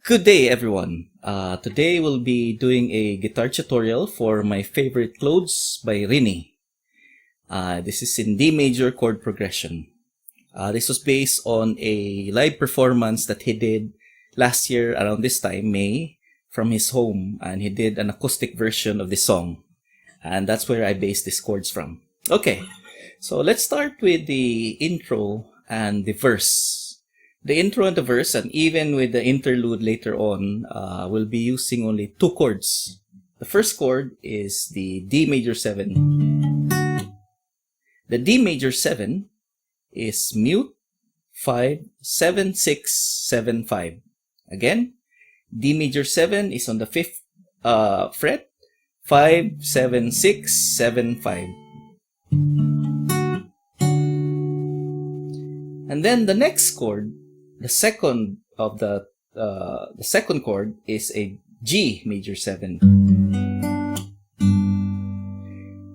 Good day, everyone. Today we'll be doing a guitar tutorial for my favorite clothes by RINI. This is in D major chord progression. This was based on a live performance that he did last year around this time, May, from his home, and he did an acoustic version of the song. And that's where I based these chords from. Okay, so let's start with the intro and the verse. The intro and the verse, and even with the interlude later on, we'll be using only two chords. The first chord is the D major 7. The D major 7 is mute 5, 7, 6, 7, 5. Again, D major 7 is on the 5th fret, 5, 7, 6, 7, 5. And then the next chord, the second chord is a G major 7.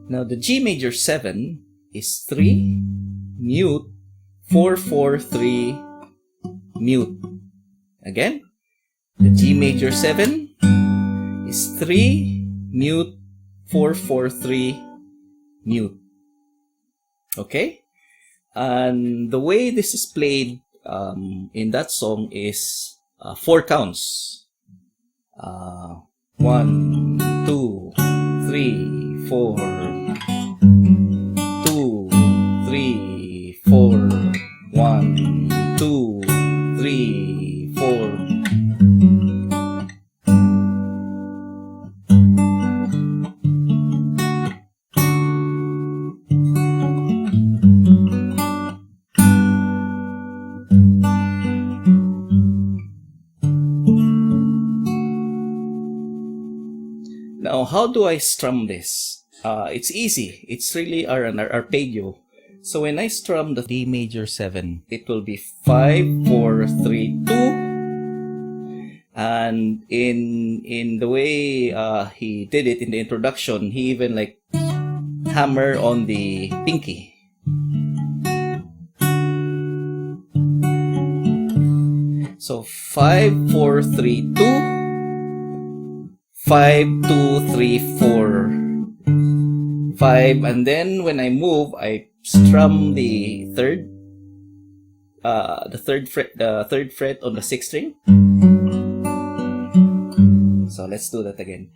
Now the G major 7 is 3, mute, 4, 4, 3, mute. Again, the G major 7 is 3, mute, 4, 4, 3, mute. Okay? And the way this is played in that song is 4 counts. 1, 2, 3, 4. 2, 3, 4. 1, 2, 3, 4. Now, how do I strum this? It's easy. It's really an arpeggio. So when I strum the D major 7, it will be 5, 4, 3, 2. And in the way he did it in the introduction, he even like hammer on the pinky. So 5, 4, 3, 2. 5, 2, 3, 4, 5, and then when I move, I strum the third fret on the 6th string. So let's do that again.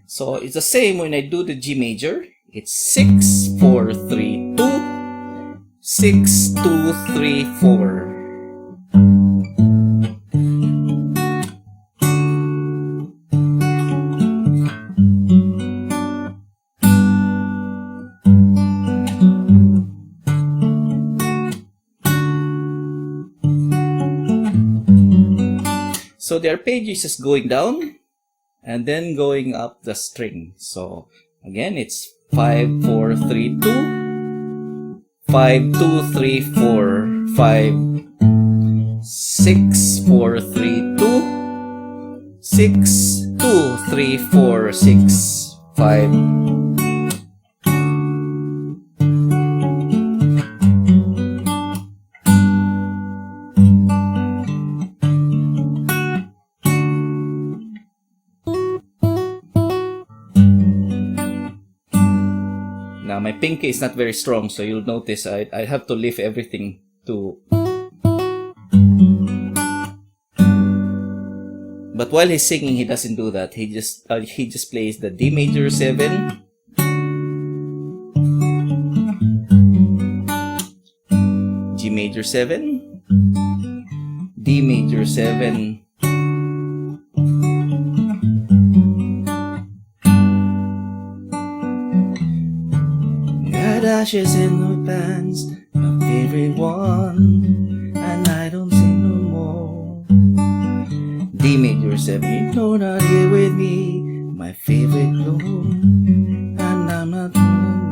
So it's the same when I do the G major. It's 6, 4, 3, 2. 6, 2, 3, 4. So the arpeggio is just going down and then going up the string. So again, it's 5, 4, 3, 2. 5, 2, 3, 4, 5, 6, 4, 3, 2, 6, 2, 3, 4, 6, 5. Now my pinky is not very strong, so you'll notice I have to lift everything to. But while he's singing, he doesn't do that. He just plays the D major 7, G major 7, D major 7. Ashes in my pants, my favorite one, and I don't sing no more. D major 7, you know, not here with me, my favorite tune, and I'm not gonna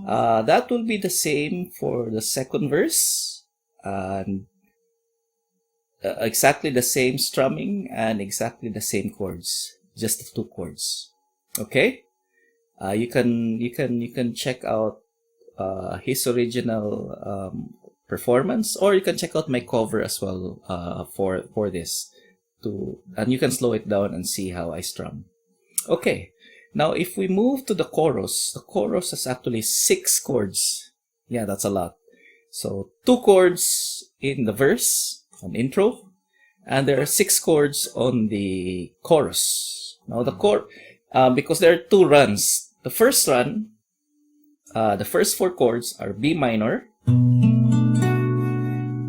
go. That will be the same for the second verse, and exactly the same strumming and exactly the same chords. Just the two chords. Okay, you can check out his original performance, or you can check out my cover as well for this and you can slow it down and see how I strum. Okay, now if we move to the chorus has actually 6 chords. Yeah, that's a lot. So 2 chords in the verse, an intro, and there are 6 chords on the chorus. Now the because there are 2 runs. The first run, the first 4 chords are B minor.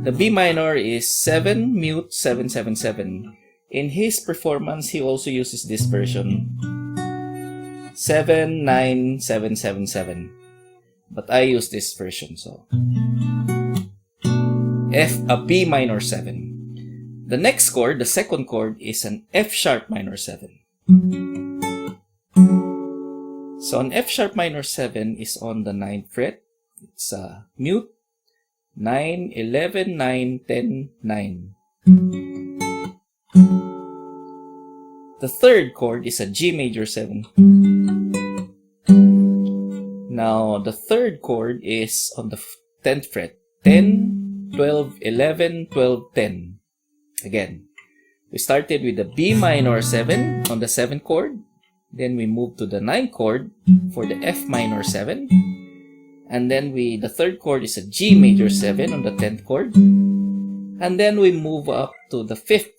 The B minor is 7 mute 777. In his performance, he also uses this version, 79777. But I use this version, so B minor 7. The next chord, the second chord, is an F sharp minor 7. So an F sharp minor 7 is on the 9th fret. It's mute 9, 11, 9, 10, 9. The third chord is a G major 7. Now the third chord is on the 10th fret. 10, 12, 11, 12, 10. Again, we started with the B minor 7 on the 7th chord. Then we move to the 9th chord for the F minor 7. And then the third chord is a G major 7 on the 10th chord. And then we move up to the 5th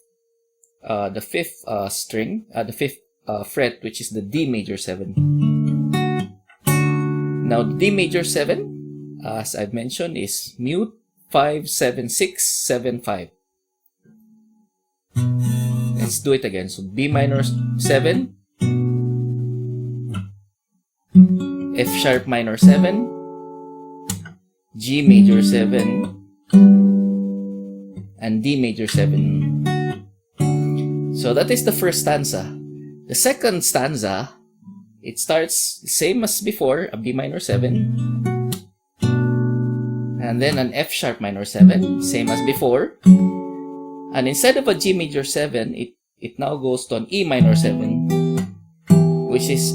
string, the 5th fret, which is the D major 7. Now the D major 7, as I've mentioned, is mute 5, 7, 6, 7, 5. Let's do it again. So B minor 7, F sharp minor 7, G major 7, and D major 7. So that is the first stanza. The second stanza, it starts the same as before, a B minor 7, and then an F sharp minor 7, same as before. And instead of a G major 7, it now goes to an E minor 7, which is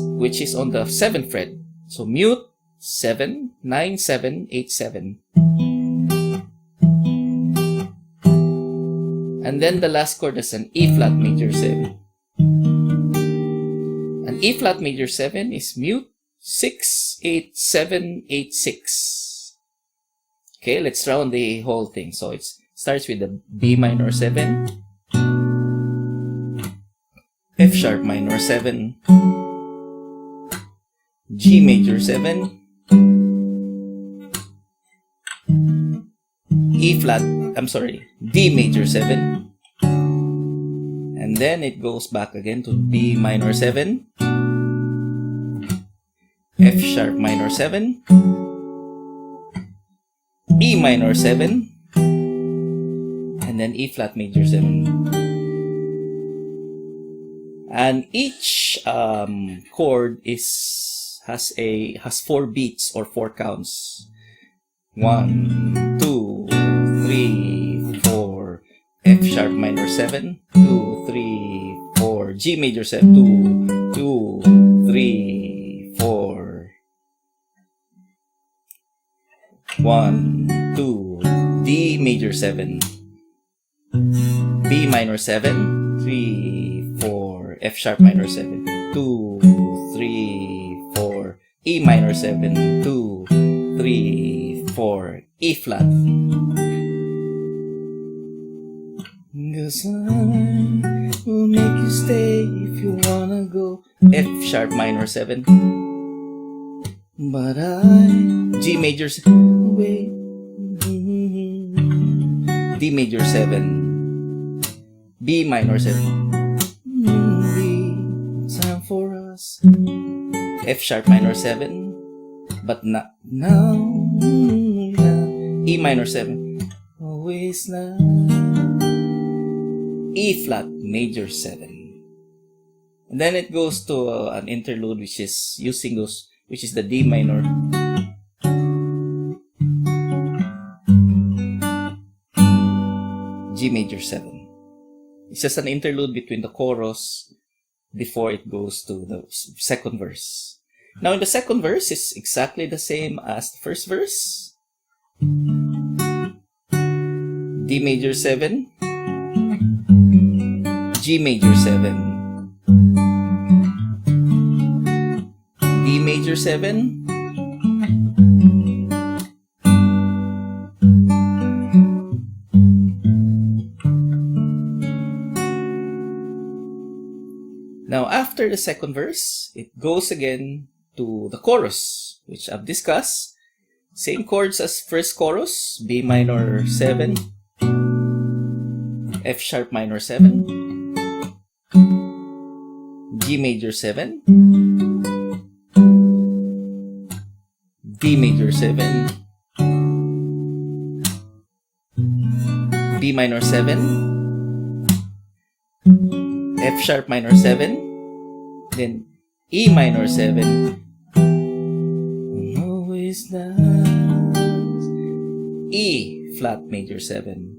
on the 7th fret. So mute 7, 9, 7, 8, 7. And then the last chord is an E flat major 7. An E flat major 7 is mute 6, 8, 7, 8, 6. Okay, let's round the whole thing. So it starts with the B minor 7, F sharp minor 7, G major 7, D major 7, and then it goes back again to B minor 7, F sharp minor 7, E minor 7, and then E flat major 7. And each chord has 4 beats or 4 counts. 1, 2, 3, 4. F sharp minor 7. 2, 3, 4. G major 7. 2, 3, 4. 1, 2. D major 7. B minor 7. 3, 4. F sharp minor 7. 2, 3, 4. E minor 7. 2, 3, 4. E flat. 'Cause I will make you stay if you wanna go. F sharp minor 7. But G major 7. Wait. D major 7. B minor 7. Time for us. F sharp minor 7. But not now. E minor 7. Always now. E flat major 7. And then it goes to an interlude which is using which is the D minor. G major 7. It's just an interlude between the chorus before it goes to the second verse. Now in the second verse, it's exactly the same as the first verse. D major 7, G major 7, D major 7, Now, after the second verse, it goes again to the chorus, which I've discussed. Same chords as first chorus, B minor 7, F sharp minor 7, G major 7, D major 7, B minor 7, F sharp minor 7, then E minor 7, always loves, E flat major 7.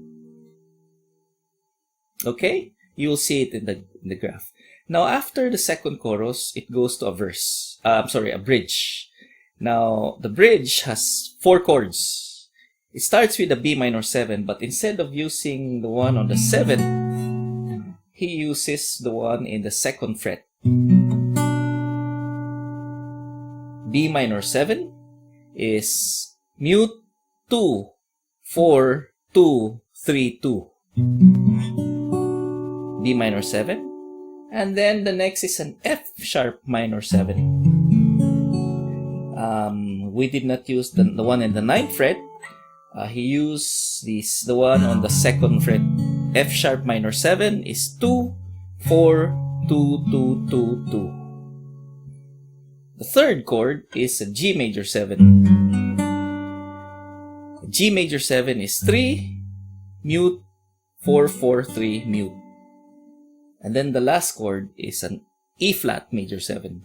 Okay? You'll see it in the graph. Now, after the second chorus, it goes to a verse. A bridge. Now, the bridge has 4 chords. It starts with a B minor 7, but instead of using the one on the 7th, he uses the one in the 2nd fret. B minor 7 is mute 2, 4, 2, 3, 2. B minor 7. And then the next is an F sharp minor 7. We did not use the one in the 9th fret. He used the one on the 2nd fret. F sharp minor 7 is 2, 4, 2, 2, 2, 2. The third chord is a G major 7. G major 7 is 3, mute, 4, 4, 3, mute. And then the last chord is an E flat major 7.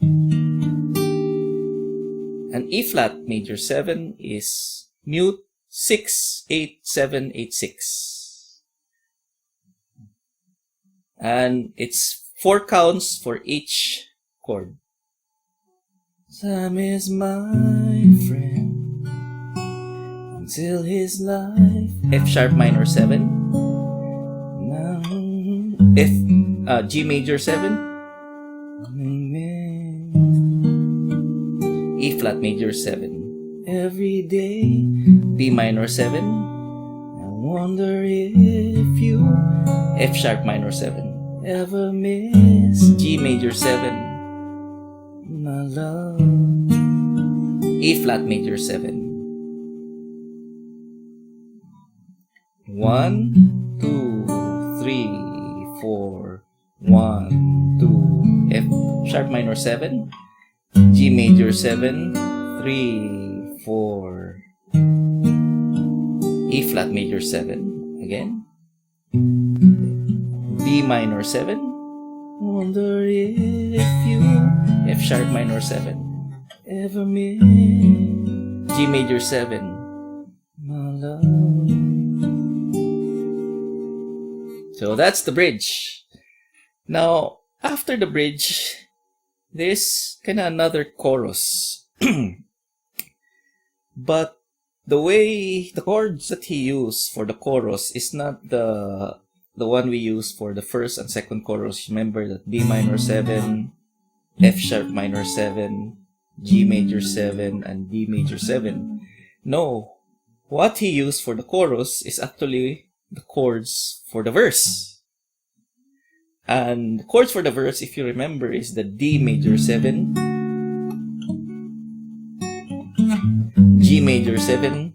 An E flat major 7 is mute, 6, 8, 7, 8, 6. And it's 4 counts for each chord. Sam is my friend until his life. F sharp minor 7. G major 7. E flat major 7. Every day. B minor 7. I wonder if you, F sharp minor 7, ever miss G major 7, my love. E flat major 7. 1, 2, 3, 4. 1, 2, F sharp minor 7, G major 7, 3, 4, E flat major 7, again, B minor 7, wonder if you, F sharp minor 7, ever miss G major 7, my love. So that's the bridge. Now, after the bridge, there's kind of another chorus. But the way, the chords that he used for the chorus is not the one we use for the first and second chorus. Remember that B minor 7, F sharp minor 7, G major 7, and D major 7. No, what he used for the chorus is actually the chords for the verse. And the chords for the verse, if you remember, is the D major 7, G major 7,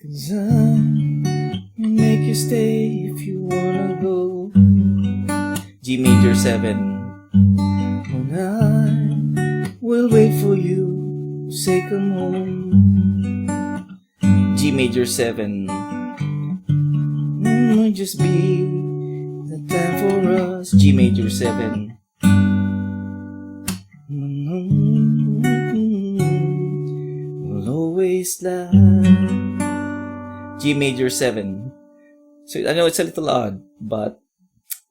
cause I make you stay if you wanna go, G major 7, when I will wait for you, say come home, G major 7, might just be the time for us, G major 7, will wasteland. G major 7. So I know it's a little odd, but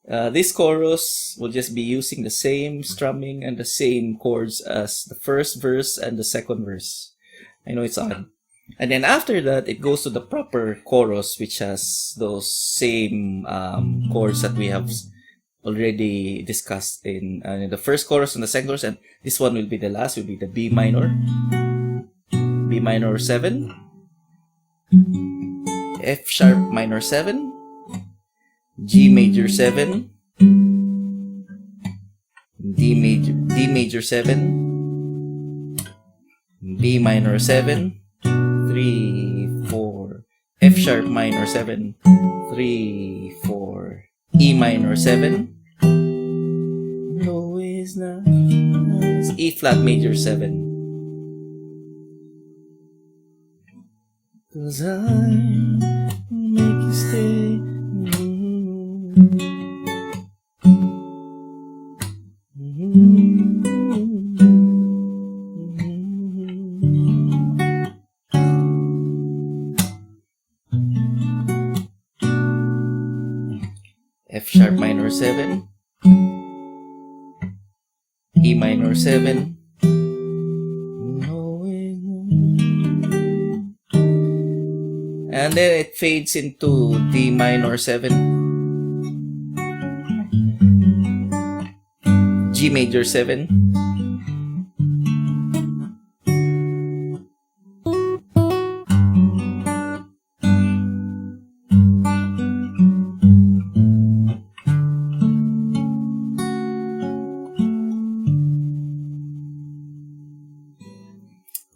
this chorus will just be using the same strumming and the same chords as the first verse and the second verse. I know it's odd. And then after that, it goes to the proper chorus, which has those same chords that we have already discussed in the first chorus and the second chorus. And this one will be the last, will be the B minor 7, F sharp minor 7, G major 7, D major 7, B minor 7, 3, 4, F sharp minor 7, 3, 4, E minor 7, low is not, E flat major 7. 'Cause I make you stay. F sharp minor 7, E minor 7, and then it fades into D minor 7, G major 7,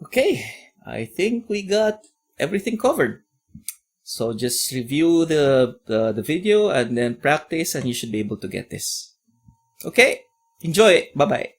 Okay, I think we got everything covered. So just review the video and then practice, and you should be able to get this. Okay, enjoy it. Bye-bye.